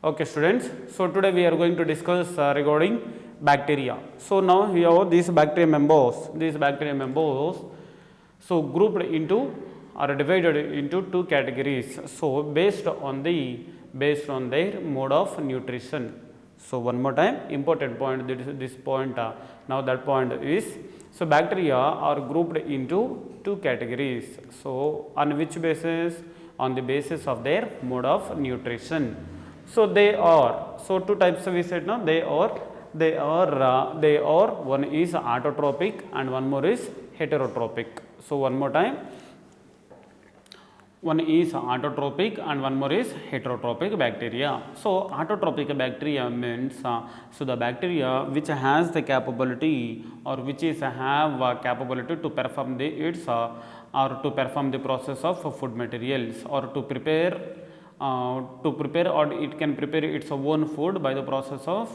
Okay students, so today we are going to discuss regarding bacteria. So now here these bacteria members, so grouped into or divided into two categories. So based on their mode of nutrition. So one more time, important point, this point, now that point is, so bacteria are grouped into two categories. So on which basis? On the basis of their mode of nutrition. So they are, so two types we said now, they are one is autotrophic and one more is heterotrophic. So one more time, one is autotrophic and one more is heterotrophic bacteria. So autotrophic bacteria means so the bacteria which has the capability or which is have capability to perform or to perform the process of food materials or to prepare or it can prepare its own food by the process of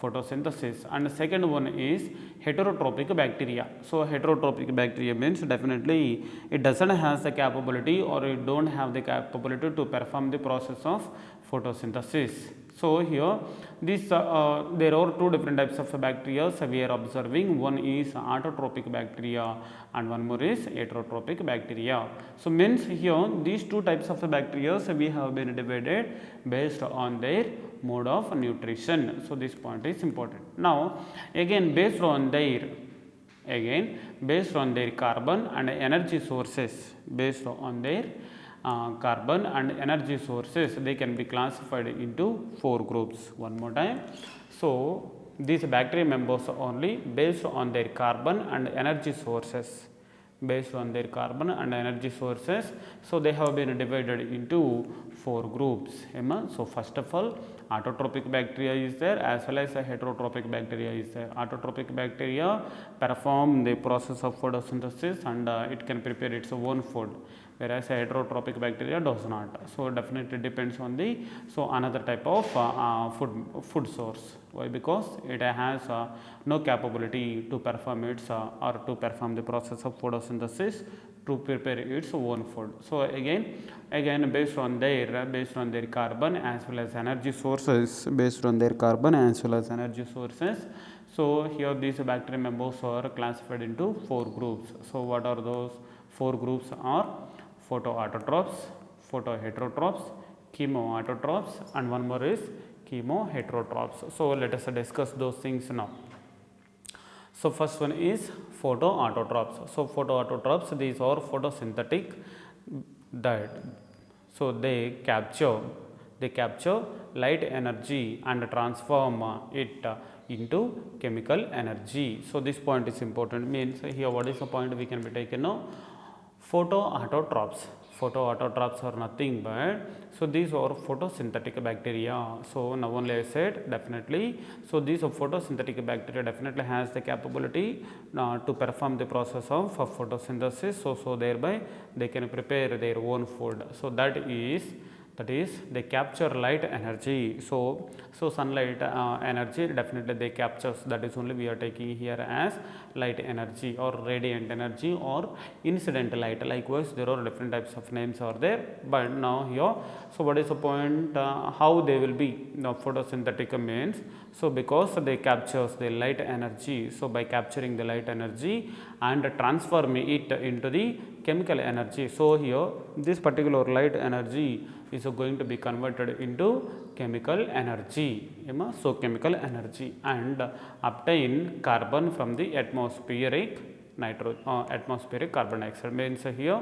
photosynthesis. And the second one is heterotrophic bacteria. So heterotrophic bacteria means definitely it doesn't have the capability or it don't have the capability to perform the process of photosynthesis. So here there are two different types of bacteria we are observing. One is autotrophic bacteria and one more is heterotrophic bacteria. So means here these two types of bacteria we have been divided based on their mode of nutrition. So this point is important. Now again based on their carbon and energy sources, based on their carbon and energy sources, they can be classified into four groups. One more time. So these bacteria members only based on their carbon and energy sources, so they have been divided into four groups. So first of all, autotrophic bacteria is there as well as a heterotrophic bacteria is there. Autotrophic bacteria perform the process of photosynthesis and it can prepare its own food, whereas a heterotrophic bacteria does not. So definitely depends on the another type of food source. Why? Because it has no capability to perform its or to perform the process of photosynthesis to prepare its own food. So again based on their carbon as well as energy sources, so here these bacteria members are classified into four groups. So what are those four groups? Are photoautotrophs, photoheterotrophs, chemoautotrophs and one more is chemoheterotrophs. So let us discuss those things now. So first one is photoautotrophs. So photoautotrophs, these are photosynthetic diet. So they capture light energy and transform it into chemical energy. So this point is important. Means here what is the point we can be taken now? Photoautotrophs are nothing but, so these are photosynthetic bacteria. So now only I said definitely, so these photosynthetic bacteria definitely has the capability to perform the process of photosynthesis, so thereby they can prepare their own food. So that is they capture light energy. So sunlight energy definitely they captures, that is only we are taking here as light energy or radiant energy or incident light. Likewise there are different types of names are there, but now here, so what is the point, how they will be now photosynthetic means, so because they captures the light energy, so by capturing the light energy and transform it into the chemical energy, so here this particular light energy is going to be converted into chemical energy. So chemical energy and obtain carbon from the atmospheric carbon dioxide. Means here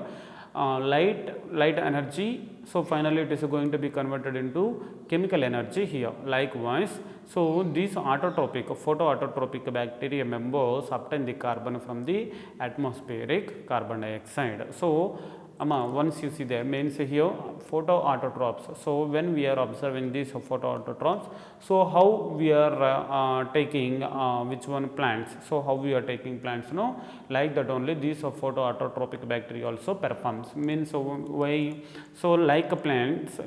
light energy, so finally it is going to be converted into chemical energy here. Likewise, so these photoautotropic bacteria members obtain the carbon from the atmospheric carbon dioxide. So once you see there, means here photoautotrophs. So when we are observing these photoautotrophs, so how we are taking which one? Plants. So how we are taking plants? No, like that only these photoautotropic bacteria also performs. Means why? So like plants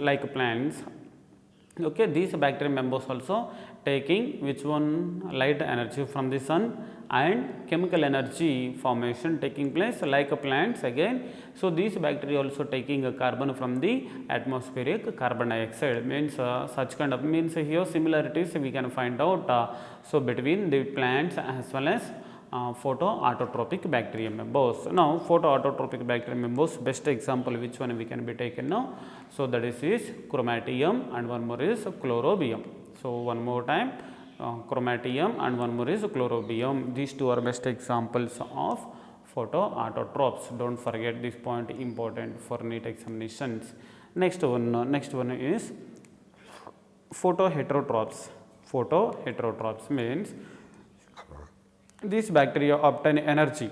Okay, these bacterium members also taking which one, light energy from the sun and chemical energy formation taking place like plants again. So, these bacteria also taking a carbon from the atmospheric carbon dioxide, means such kind of, means here similarities we can find out. So, between the plants as well as photoautotropic bacterium members. Now, photoautotropic bacterium members, best example which one we can be taken now. So, that is chromatium and one more is chlorobium. So, one more time, chromatium and one more is chlorobium. These two are best examples of photoautotrophs. Don't forget this point, important for NEET examinations. Next one is photoheterotrophs. Photoheterotrophs means these bacteria obtain energy.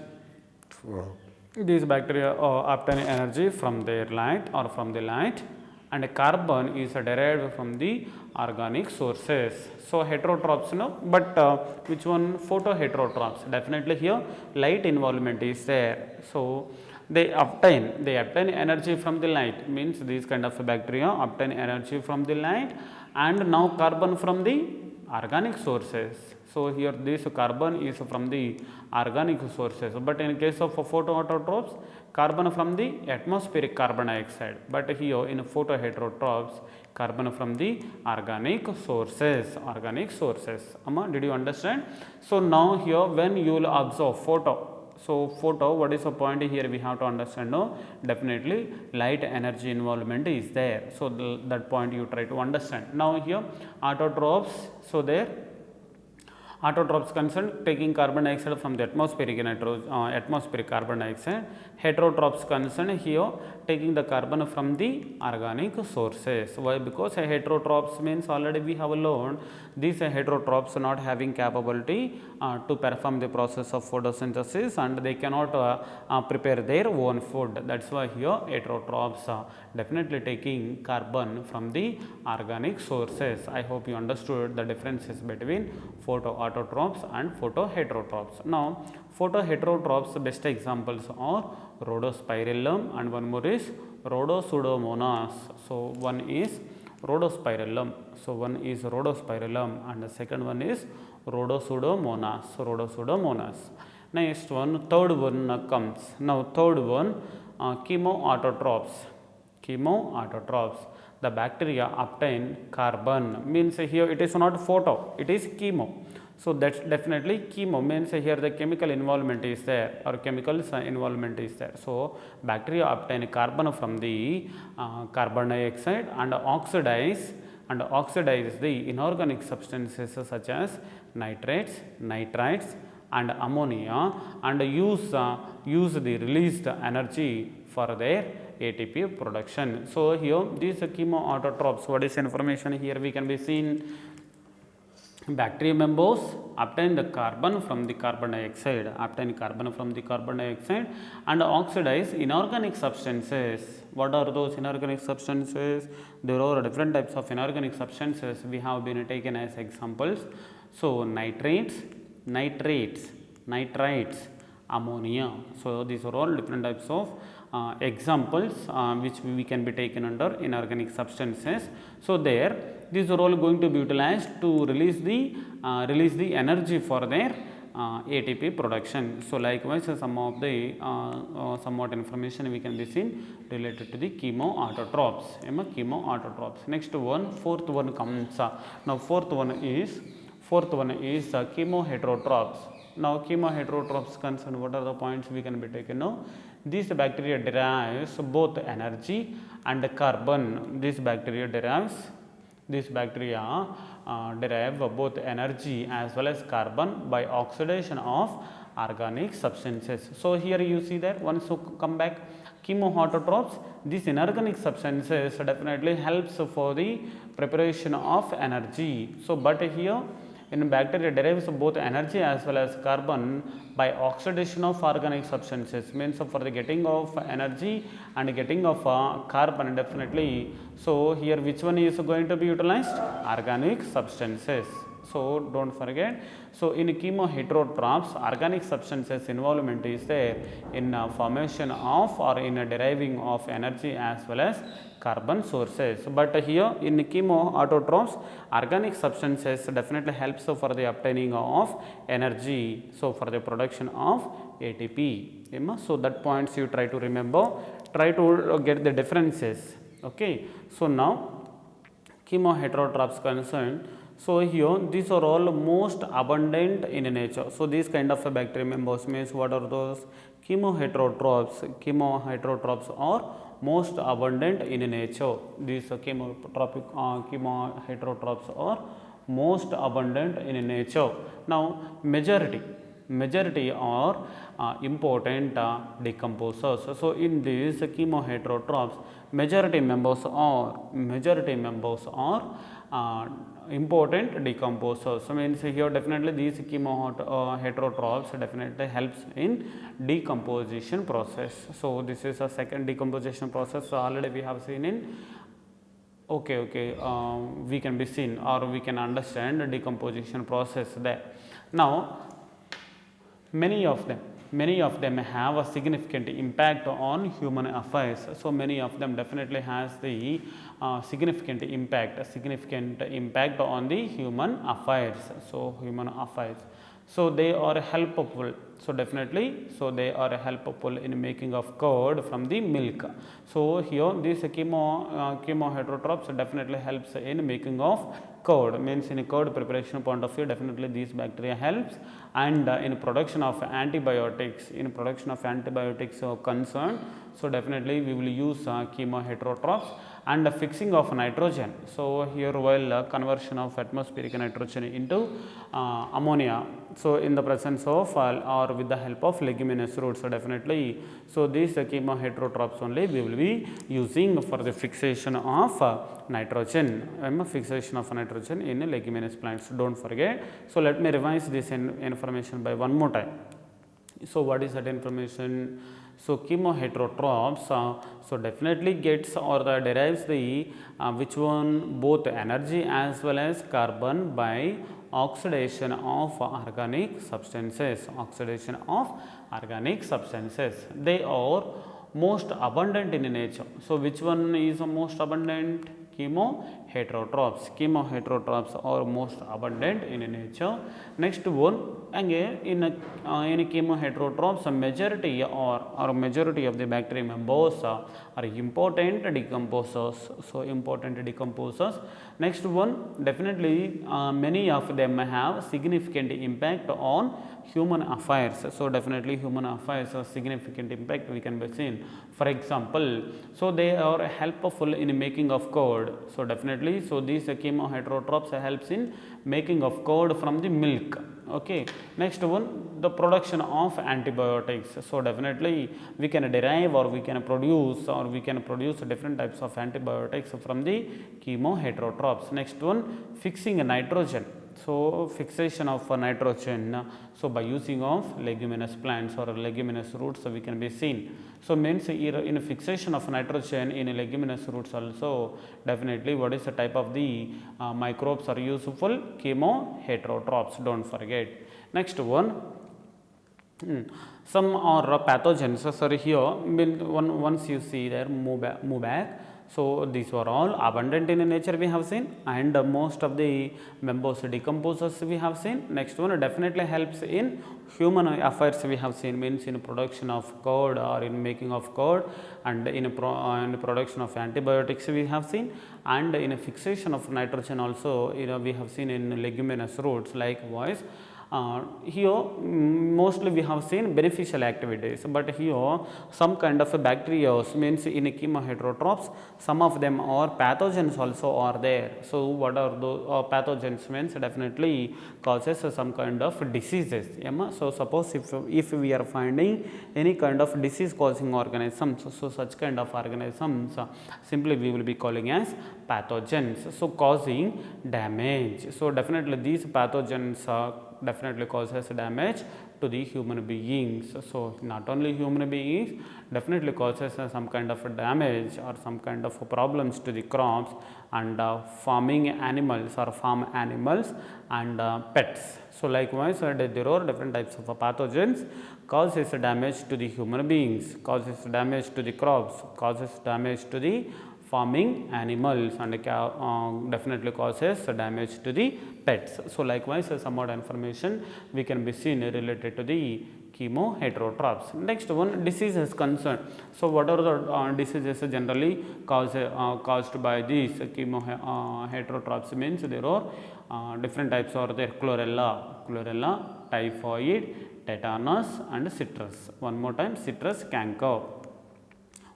These bacteria obtain energy from their light or from the light, and carbon is derived from the organic sources. So, heterotrophs, no, but which one? Photoheterotrophs. Definitely here light involvement is there. So, they obtain energy from the light, means these kind of bacteria obtain energy from the light and now carbon from the organic sources. So, here this carbon is from the organic sources, but in case of photoautotrophs, carbon from the atmospheric carbon dioxide, but here in photoheterotrophs, carbon from the organic sources. Did you understand? So, now here when you will observe photo, so photo, what is the point here we have to understand? No, definitely light energy involvement is there. So, that point you try to understand. Now, here autotrophs, so there autotrophs concerned taking carbon dioxide from the atmospheric carbon dioxide. Heterotrophs concerned here taking the carbon from the organic sources. Why? Because heterotrophs means already we have learned these heterotrophs not having capability to perform the process of photosynthesis, and they cannot prepare their own food. That's why here heterotrophs definitely taking carbon from the organic sources. I hope you understood the differences between photoautotrophs and photoheterotrophs. Now, photoheterotrophs best examples are Rhodospirillum and one more is Rhodopseudomonas. So, one is Rhodospirillum. So, one is Rhodospirillum and the second one is Rhodopseudomonas. Next one, third one comes. Now, third one, chemoautotrophs. The bacteria obtain carbon, means here it is not photo, it is chemo. So, that's definitely chemo, means here the chemical involvement is there or chemicals involvement is there. So, bacteria obtain carbon from the carbon dioxide and oxidize the inorganic substances such as nitrates, nitrites and ammonia, and use the released energy for their ATP production. So, here these chemoautotrophs, what is information here we can be seen? Bacterium members obtain the carbon from the carbon dioxide, and oxidize inorganic substances. What are those inorganic substances? There are different types of inorganic substances we have been taken as examples. So, nitrates, nitrites, ammonia. So, these are all different types of examples which we can be taken under inorganic substances. So, there these are all going to be utilized to release the energy for their ATP production. So, likewise some of the somewhat information we can be seen related to the chemoautotrophs. Next one, fourth one comes. Now, fourth one is chemoheterotrophs. Now, chemoheterotrophs concerned, what are the points we can be taken now? These bacteria derives both energy and carbon. These bacteria derive both energy as well as carbon by oxidation of organic substances. So, here you see that once you come back, chemoautotrophs, these inorganic substances definitely helps for the preparation of energy. So, but here in bacteria derives both energy as well as carbon by oxidation of organic substances, means for the getting of energy and getting of carbon definitely. So, here which one is going to be utilized? Organic substances. So don't forget. So in chemoheterotrophs, organic substances involvement is there in formation of or in deriving of energy as well as carbon sources. But here in chemoautotrophs, organic substances definitely helps for the obtaining of energy. So for the production of ATP. So that points you try to remember, try to get the differences. Okay. So now chemoheterotrophs concerned. So here these are all most abundant in nature. So these kind of bacteria members means what are those? Chemoheterotrophs. Chemoheterotrophs are most abundant in nature. These chemoheterotrophs are most abundant in nature. Now majority are important decomposers. So in these chemoheterotrophs, majority members are important decomposers. So means here definitely these chemoheterotrophs definitely helps in decomposition process. So this is a second decomposition process. So already we have seen in we can be seen or we can understand the decomposition process there. Now many of them have a significant impact on human affairs. So many of them definitely has the significant impact on the human affairs. So they are helpful. So definitely, so they are helpful in making of curd from the milk. So here these chemoheterotrophs definitely helps in making of curd, means in a curd preparation point of view definitely these bacteria helps, and in production of antibiotics, concerned. So definitely we will use chemoheterotrophs, and fixing of nitrogen. So here while conversion of atmospheric nitrogen into ammonia, so in the presence of or with the help of leguminous roots. So definitely, so these chemoheterotrophs only we will be using for the fixation of nitrogen, in leguminous plants. Don't forget. So let me revise this information by one more time. So what is that information? So chemoheterotrophs so definitely gets or derives the which one, both energy as well as carbon by oxidation of organic substances. They are most abundant in nature. So which one is most abundant? Chemoheterotrophs are most abundant in nature. Next one, again in chemoheterotrophs, majority of the bacteria members are important decomposers. So important decomposers. Next one, definitely many of them have significant impact on human affairs. So definitely human affairs have significant impact we can be seen. For example, so they are helpful in making of curd. So definitely, so these chemoheterotrophs helps in making of curd from the milk. Okay. Next one, the production of antibiotics. So definitely we can derive or we can produce different types of antibiotics from the chemoheterotrophs. Next one, fixing nitrogen. So fixation of nitrogen, so by using of leguminous plants or leguminous roots, so we can be seen. So means in fixation of nitrogen in leguminous roots also, definitely what is the type of the microbes are useful? Chemoheterotrophs, don't forget. Next one, some are pathogens. So sorry, here once you see there, move back. So these were all abundant in nature we have seen, and most of the members decomposers we have seen. Next one, definitely helps in human affairs we have seen, means in production of curd or in making of curd, and in production of antibiotics we have seen, and in a fixation of nitrogen also we have seen in leguminous roots. Likewise, here mostly we have seen beneficial activities, but here some kind of a bacteria, means in chemoheterotrophs some of them are pathogens also are there. So what are those pathogens? Means definitely causes some kind of diseases. So suppose if we are finding any kind of disease causing organisms, so such kind of organisms simply we will be calling as pathogens, so causing damage. So definitely these pathogens definitely causes damage to the human beings. So not only human beings, definitely causes some kind of damage or some kind of problems to the crops and farming animals or farm animals and pets. So likewise, there are different types of pathogens causes damage to the human beings, causes damage to the crops, causes damage to the farming animals, and definitely causes damage to the pets. So likewise, some more information we can be seen related to the chemoheterotrophs. Next one, disease is concerned. So what are the diseases generally caused by these chemoheterotrophs? Means there are different types are there: chlorella, typhoid, tetanus and citrus. One more time, citrus canker.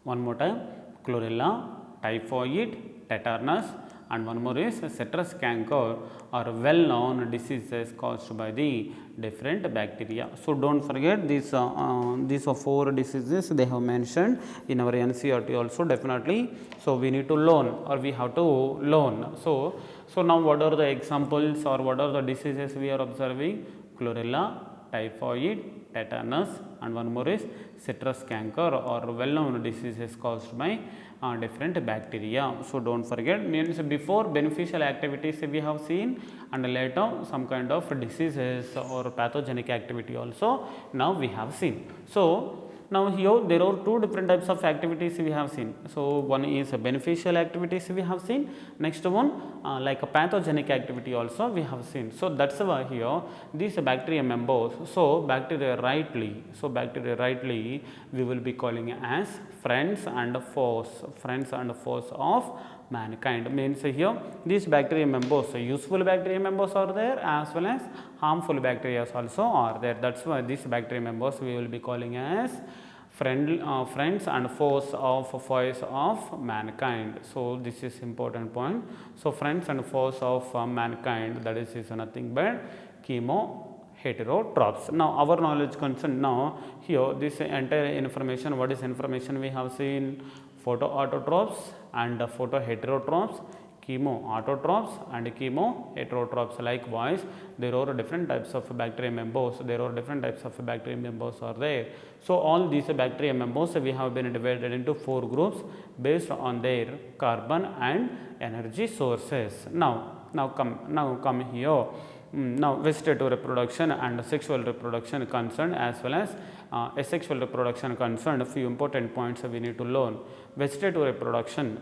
One more time, chlorella, typhoid, tetanus, and one more is citrus canker are well known diseases caused by the different bacteria. So don't forget these are 4 diseases they have mentioned in our NCERT also, definitely. So we need to learn, or we have to learn. So now what are the examples or what are the diseases we are observing? Chlorella, typhoid, tetanus, and one more is citrus canker, or well known diseases caused by different bacteria. So don't forget, means before beneficial activities we have seen, and later some kind of diseases or pathogenic activity also now we have seen. So now here there are 2 different types of activities we have seen. So one is beneficial activities we have seen, next one like a pathogenic activity also we have seen. So that's why here these bacteria members, so bacteria rightly we will be calling as friends and foes of mankind. Means here these bacteria members, useful bacteria members are there as well as harmful bacteria also are there. That's why these bacteria members we will be calling as friends and foes of mankind. So this is important point. So friends and foes of mankind, that is nothing but chemoheterotrophs. Now our knowledge concern, now here this entire information, what is information we have seen? Photoautotrophs and photoheterotrophs, chemoautotrophs and chemoheterotrophs. Likewise, there are different types of bacteria members. Are there. So all these bacteria members we have been divided into 4 groups based on their carbon and energy sources. Now come here. Now vegetative reproduction and sexual reproduction concerned, as well as asexual reproduction concerned, a few important points we need to learn. Vegetative reproduction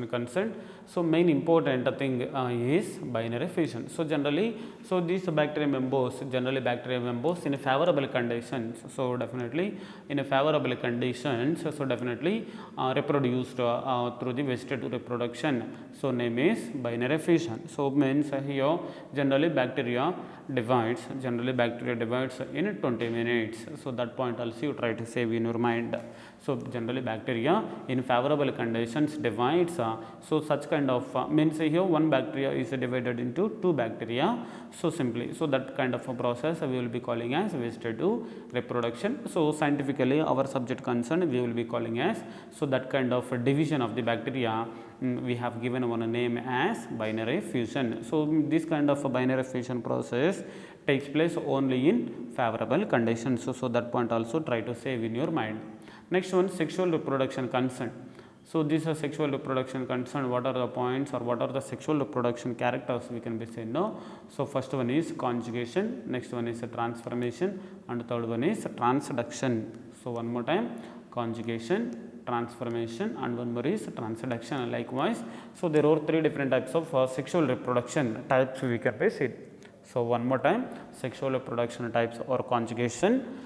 concerned, so main important thing is binary fission. So generally, so these bacteria members in favorable conditions, so definitely in a favorable conditions, so definitely reproduced through the vegetative reproduction, so name is binary fission. So means here generally bacteria divides in 20 minutes. So that point also you try to save in your mind. So generally bacteria in favorable conditions divides, so such kind of means here one bacteria is divided into 2 bacteria, so simply, so that kind of a process we will be calling as vegetative reproduction. So scientifically our subject concerned we will be calling as, so that kind of division of the bacteria we have given one name as binary fission. So this kind of a binary fission process takes place only in favorable conditions. So that point also try to save in your mind. Next one, sexual reproduction concern. So this is sexual reproduction concern. What are the points or what are the sexual reproduction characters we can be saying now? So first one is conjugation, next one is transformation, and third one is transduction. So one more time, conjugation, transformation, and one more is transduction. Likewise, so there are 3 different types of sexual reproduction types we can be seen. So one more time, sexual reproduction types or conjugation,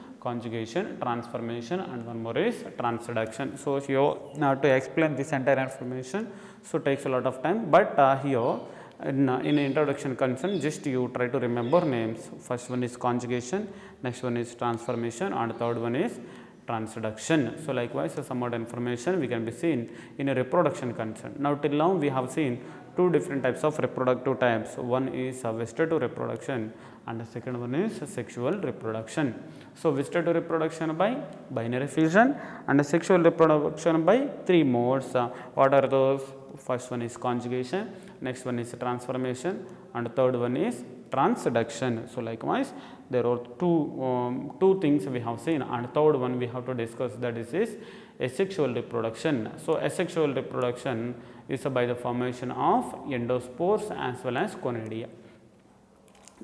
transformation, and one more is transduction. So here now to explain this entire information, so takes a lot of time, but here in introduction concern, just you try to remember names. First one is conjugation, next one is transformation, and third one is transduction. So likewise, some more information we can be seen in a reproduction concern. Now till now we have seen 2 different types of reproductive types. One is vegetative reproduction and the second one is sexual reproduction. So vegetative reproduction by binary fission and sexual reproduction by 3 modes. What are those? First one is conjugation, next one is transformation, and third one is transduction. So likewise there are two things we have seen, and third one we have to discuss, that is asexual reproduction. So asexual reproduction is by the formation of endospores as well as conidia.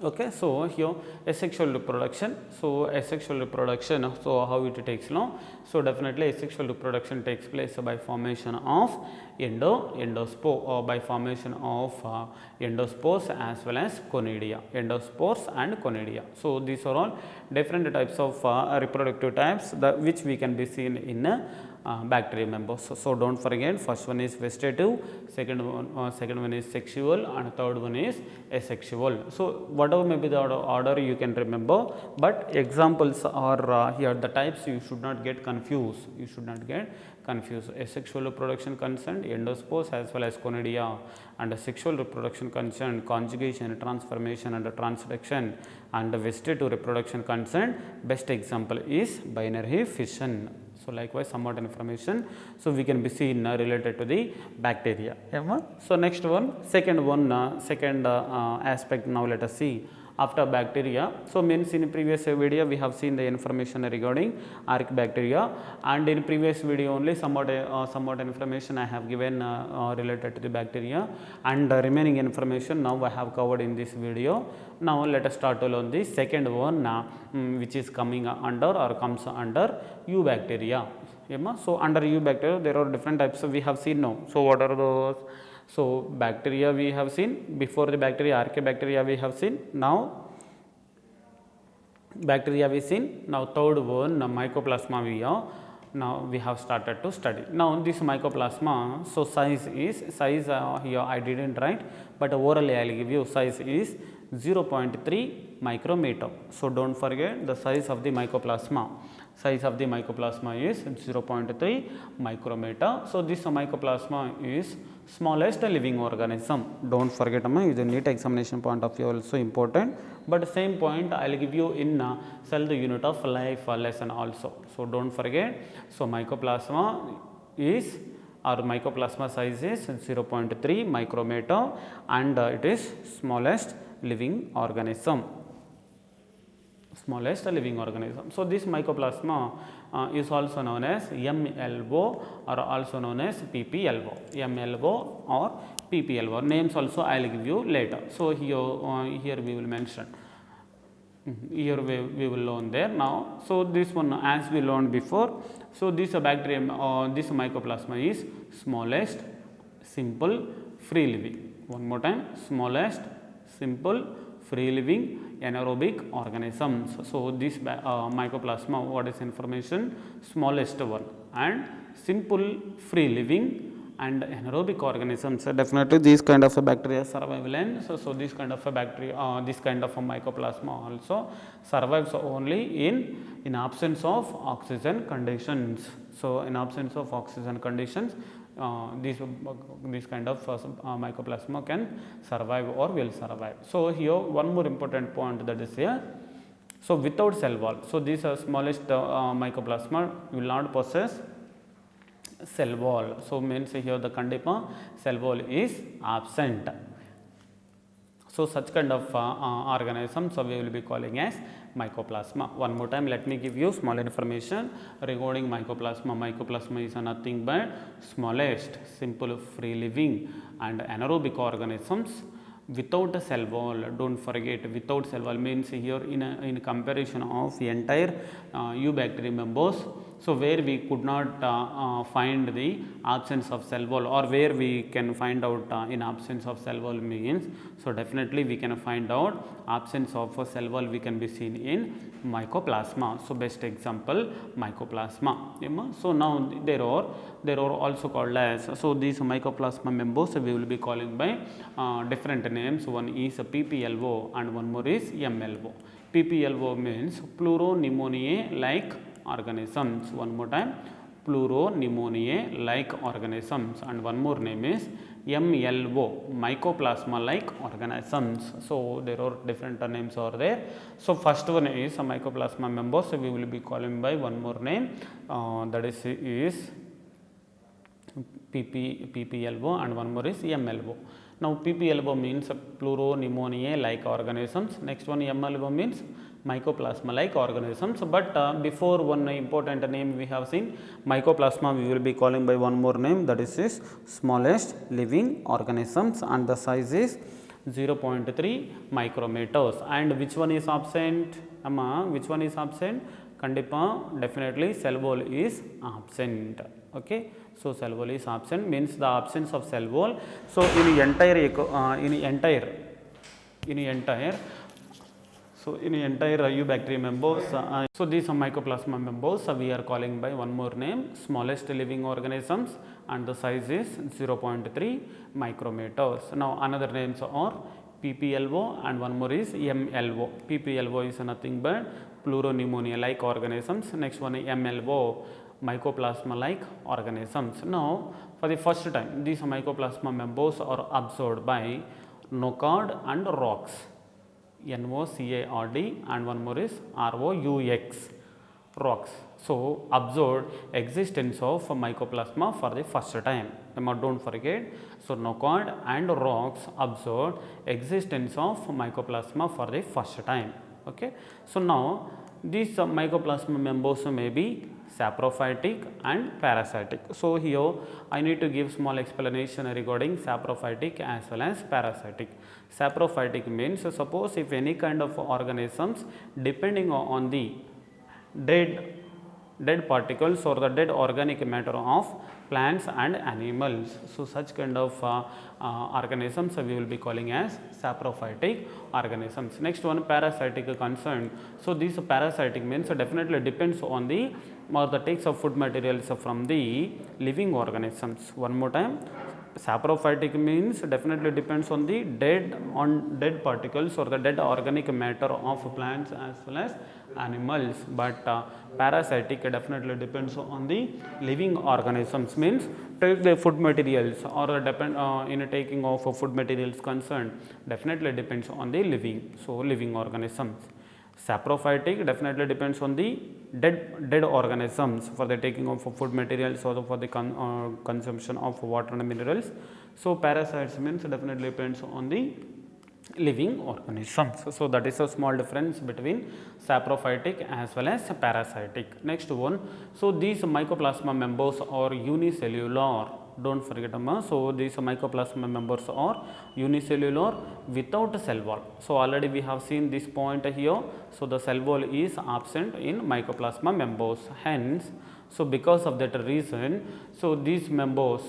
Okay, so here asexual reproduction. So asexual reproduction, so how it takes now? So definitely asexual reproduction takes place by formation of endospore, or by formation of endospores as well as conidia, endospores and conidia. So these are all different types of reproductive types which we can be seen in bacteria members. So don't forget, first one is vegetative, second one is sexual, and third one is asexual. So whatever may be the order you can remember, but examples are here, the types you should not get confused. You should not get confused. Asexual reproduction concerned endospores as well as conidia, and sexual reproduction concerned conjugation, transformation and transduction, and vegetative reproduction concerned best example is binary fission. So likewise somewhat information, so we can be seen related to the bacteria. So next one, second aspect, now let us see after bacteria. So means in previous video we have seen the information regarding archaebacteria, and in previous video only somewhat information I have given related to the bacteria, and remaining information now I have covered in this video. Now let us start to learn the second one which is coming under or comes under eubacteria. So under eubacteria there are different types, so we have seen now. So what are those? So bacteria we have seen, before the bacteria archaebacteria we have seen, now bacteria we seen, now third one mycoplasma we have started to study. Now this mycoplasma, so size here I didn't write, but orally I will give you, size is 0.3 micrometer. So don't forget the size of the mycoplasma. Size of the mycoplasma is 0.3 micrometer. So this mycoplasma is smallest living organism. Don't forget, is a NEET examination point of view also important, but same point I will give you in cell the unit of life lesson also. So don't forget. So mycoplasma is, or mycoplasma size is 0.3 micrometer, and it is smallest living organism. Smallest living organism. So this mycoplasma is also known as MLO, or also known as PPLO. MLO or PPLO names also I will give you later. So here we will mention. Here we will learn there now. So this one, as we learned before, so this bacterium or this mycoplasma is smallest simple free living. One more time, smallest simple free living anaerobic organisms. So this mycoplasma, what is information? Smallest one, and simple free living and anaerobic organisms. So definitely these kind of a bacteria survival in. So this kind of a bacteria, this kind of a mycoplasma also survives only in absence of oxygen conditions. So in absence of oxygen conditions, this kind of mycoplasma can survive or will survive. So here one more important point, that is here. So without cell wall, so this smallest mycoplasma will not possess cell wall. So means here the Kandipa cell wall is absent. So such kind of organisms, so we will be calling as mycoplasma. One more time, let me give you small information regarding mycoplasma. Mycoplasma is nothing but smallest simple free living and anaerobic organisms without a cell wall. Don't forget, without cell wall means here in comparison of the entire eubacteria members, so where we could not find the absence of cell wall, or where we can find out in absence of cell wall means, so definitely we can find out absence of a cell wall we can be seen in mycoplasma. So best example mycoplasma. So now there are also called as, so these mycoplasma members we will be calling by different names. One is PPLO and one more is MLO. PPLO means pleuropneumoniae like organisms. One more time, pleuropneumoniae like organisms, and one more name is MLO, mycoplasma like organisms. So there are different names are there. So first one is a mycoplasma member, so we will be calling by one more name, that is PPLO, and one more is MLO. Now PP elbow means pleuropneumoniae like organisms. Next one M elbow means mycoplasma like organisms. But before one important name we have seen mycoplasma, we will be calling by one more name, that is smallest living organisms, and the size is 0.3 micrometers. And which one is absent? Which one is absent? Kandipa, definitely cell wall is absent. Okay, so cell wall is absent means the absence of cell wall. So in entire eubacteria members, so these are mycoplasma members, we are calling by one more name, smallest living organisms, and the size is 0.3 micrometers. Now another names are PPLO and one more is MLO. PPLO is nothing but pleuropneumonia like organisms. Next one is MLO, mycoplasma like organisms. Now for the first time these mycoplasma members are absorbed by NOCARD and ROX. NOCARD and one more is ROUX, ROX. So observed existence of mycoplasma for the first time. Don't forget. So NOCARD and ROX observed existence of mycoplasma for the first time. Okay. So now these mycoplasma members may be saprophytic and parasitic. So here I need to give small explanation regarding saprophytic as well as parasitic. Saprophytic means suppose if any kind of organisms depending on the dead particles or the dead organic matter of plants and animals. So such kind of organisms we will be calling as saprophytic organisms. Next one, parasitic concern. So this parasitic means definitely depends on the or the takes of food materials from the living organisms. One more time, saprophytic means definitely depends on the dead particles or the dead organic matter of plants as well as animals, but parasitic definitely depends on the living organisms, means take the food materials or depend in taking of food materials concerned definitely depends on the living, so living organisms. Saprophytic definitely depends on the dead organisms for the taking of food materials or for the consumption of water and minerals. So parasites means definitely depends on the living organisms. So that is a small difference between saprophytic as well as parasitic. Next one, so these mycoplasma members are unicellular. Don't forget, so these mycoplasma members are unicellular without cell wall. So already we have seen this point here. So the cell wall is absent in mycoplasma members. Hence, so because of that reason, so these members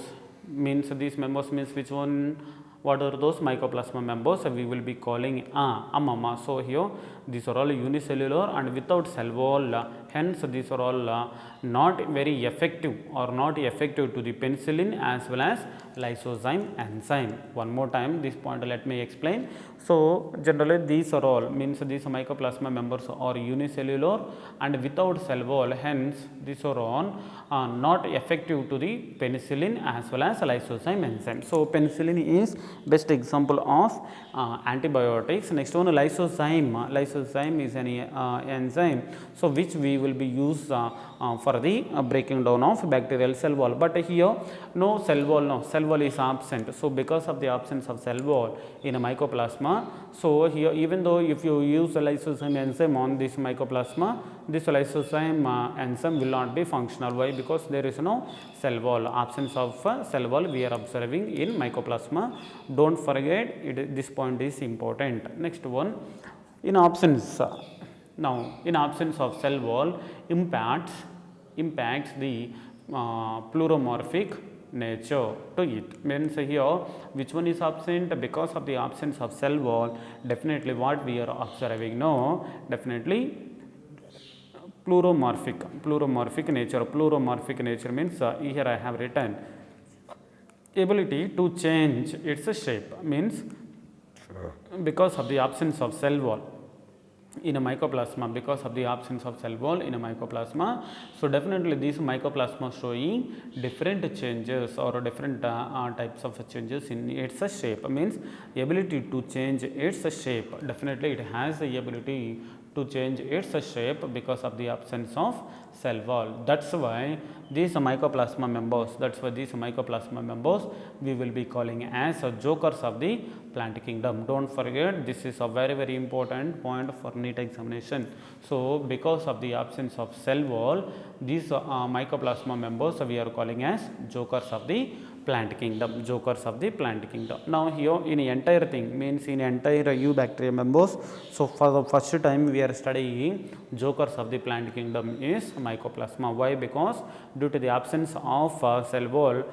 means which one? What are those mycoplasma members? We will be calling so here these are all unicellular and without cell wall. Hence these are all not very effective or not effective to the penicillin as well as lysozyme enzyme. One more time this point let me explain. So generally these are all means these mycoplasma members are unicellular and without cell wall. Hence these are all not effective to the penicillin as well as lysozyme enzyme. So penicillin is best example of antibiotics. Next one, lysozyme. Lysozyme is an enzyme, so which we will be used for the breaking down of bacterial cell wall. But here no cell wall is absent. So because of the absence of cell wall in a mycoplasma, so here even though if you use a lysozyme enzyme on this mycoplasma, this lysozyme enzyme will not be functional. Why? Because there is no cell wall. Absence of cell wall we are observing in mycoplasma. Don't forget this point is important. Next one, in absence in absence of cell wall impacts the pleuromorphic nature to it. Means here which one is absent? Because of the absence of cell wall, definitely what we are observing now, definitely pleuromorphic nature. Pleuromorphic nature means here I have written ability to change its shape, means because of the absence of cell wall in a mycoplasma, because of the absence of cell wall in a mycoplasma. So definitely these mycoplasma showing different changes or different types of changes in its shape, means ability to change its shape. Definitely it has the ability to change its shape because of the absence of cell wall. That's why these mycoplasma members we will be calling as jokers of the plant kingdom. Don't forget, this is a very important point for NEET examination. So because of the absence of cell wall, these mycoplasma members we are calling as jokers of the plant kingdom. Now here in entire thing means in entire eubacteria members, so for the first time we are studying jokers of the plant kingdom is mycoplasma. Why? Because due to the absence of cell wall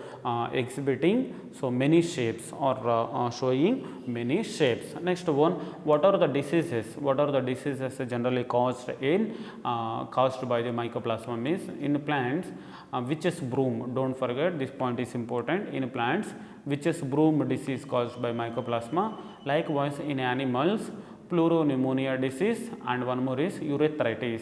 exhibiting so many shapes or showing many shapes. Next one, what are the diseases generally caused by the mycoplasma means in plants witch's broom. Don't forget, this point is important. In plants, witch's broom disease caused by mycoplasma. Likewise in animals, pleuropneumonia disease, and one more is urethritis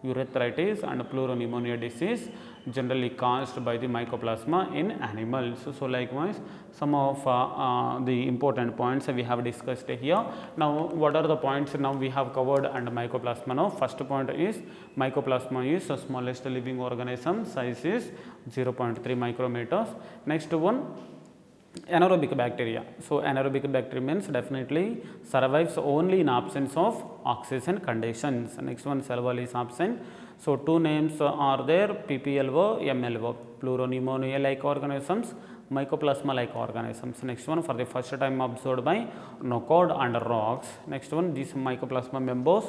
and pleuropneumonia disease generally caused by the mycoplasma in animals. So likewise some of the important points we have discussed here. Now what are the points now we have covered under mycoplasma? Now first point is mycoplasma is the smallest living organism, size is 0.3 micrometers. Next one, anaerobic bacteria. So anaerobic bacteria means definitely survives only in absence of oxygen conditions. Next one, cell wall is absent. So two names are there, PPLO, MLO, pleuropneumonia like organisms, mycoplasma like organisms. Next one, for the first time observed by Knockout and rocks. Next one, these mycoplasma members,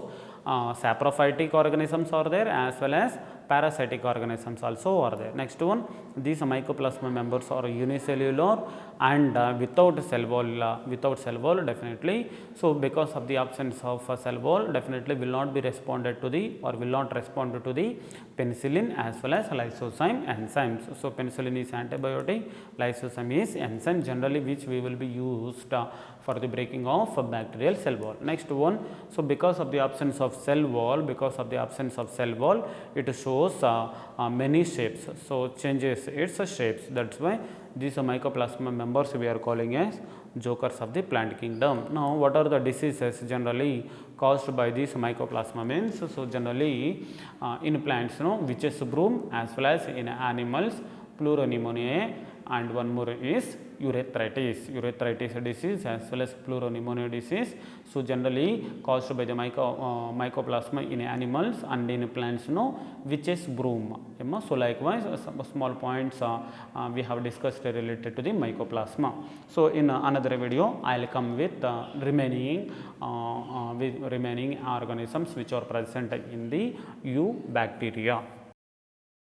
saprophytic organisms are there as well as parasitic organisms also are there. Next one, these mycoplasma members are unicellular and without cell wall definitely. So because of the absence of cell wall, definitely will not respond to the penicillin as well as lysozyme enzymes. So penicillin is antibiotic, lysozyme is enzyme generally which we will be used for the breaking of bacterial cell wall. Next one, so because of the absence of cell wall, it shows many shapes, so changes its shapes. That's why these mycoplasma members we are calling as jokers of the plant kingdom. Now what are the diseases generally caused by these mycoplasma means? So generally in plants, witch's broom, as well as in animals, pleuropneumonia, and one more is urethritis disease as well as pleuropneumonia disease. So generally caused by the mycoplasma in animals, and in plants witch's broom. So likewise some small points we have discussed related to the mycoplasma. So in another video I will come with remaining organisms which are present in the eubacteria.